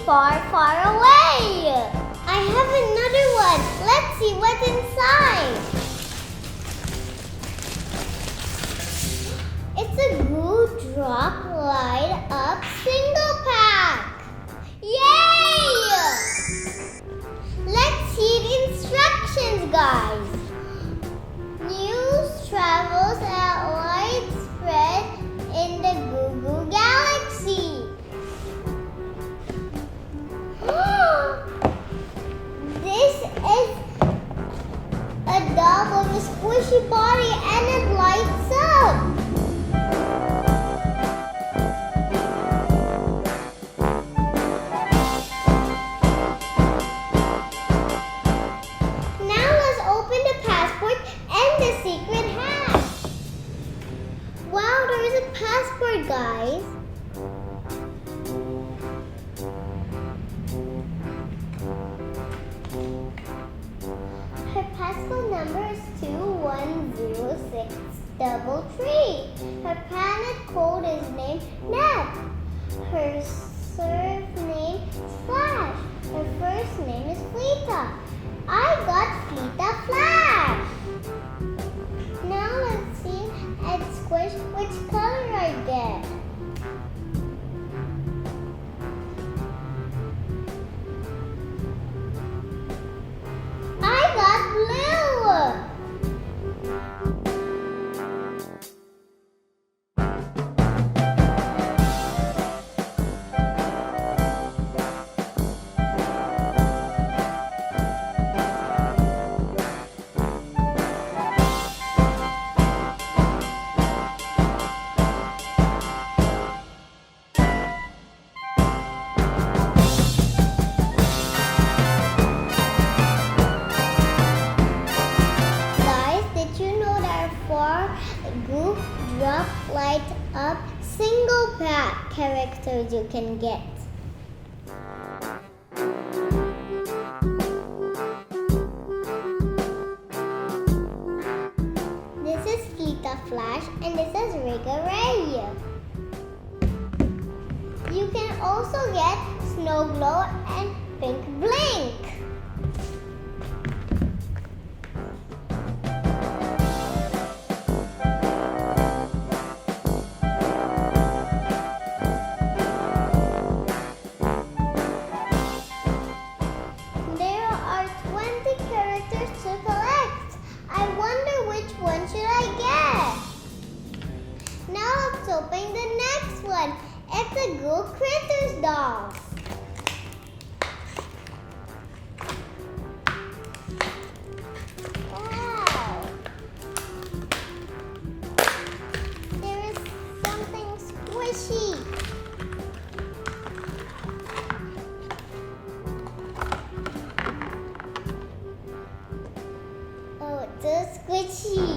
far, far away. I have another one. Let's see what's inside. It's a Goo Drop Light Up Single Pack. Yay! Let's see the instructions, guys. News travels at light speed in the Goo Goo Galaxy. This is a doll with a squishy body and it lights up. Now let's open the passport and the secret hat. Wow, there is a passport, guys. Her passport number is 210633. Her planet code is named Neb. Her surname is Flash. Her first name is Fleeta. I got Fleeta Flash. Now let's see and squish which color I get. I got blue. Goo Drop Light Up Single Pack characters you can get. This is Fleeta Flash and this is Rigga Ray. You can also get Snow Glow and Pink Blink. Open the next one. It's a Goo Critters doll. Wow. There is something squishy. Oh, it's so squishy.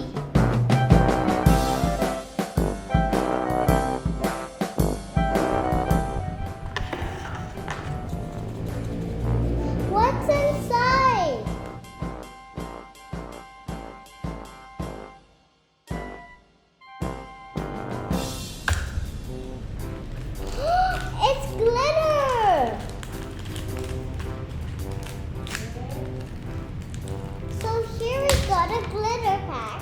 Glitter! So here we got a glitter pack.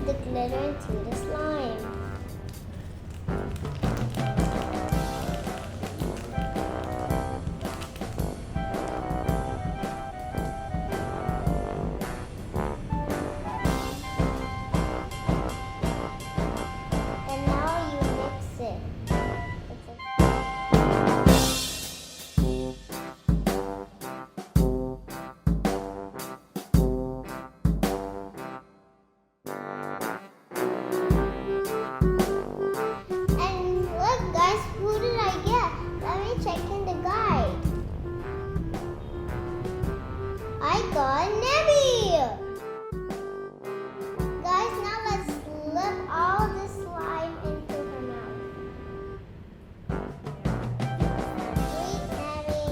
the glitter into the slime. And now you mix it. And look guys, who did I get? Let me check in the guide. I got Nebby! Guys, now let's slip all the slime into her mouth. Sweet Nebby.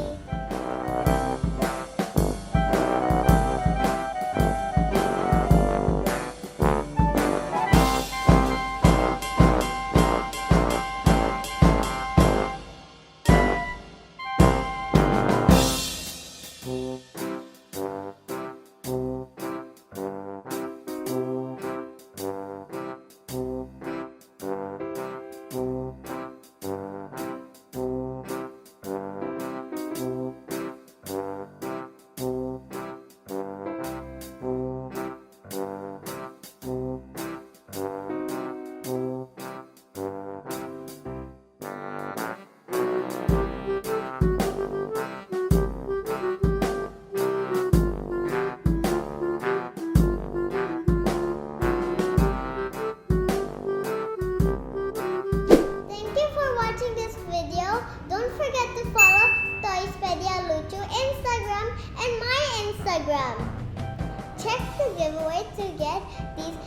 Thank you for watching this video. Don't forget to follow Toyspedia Lucu Instagram and my Instagram. Check the giveaway to get these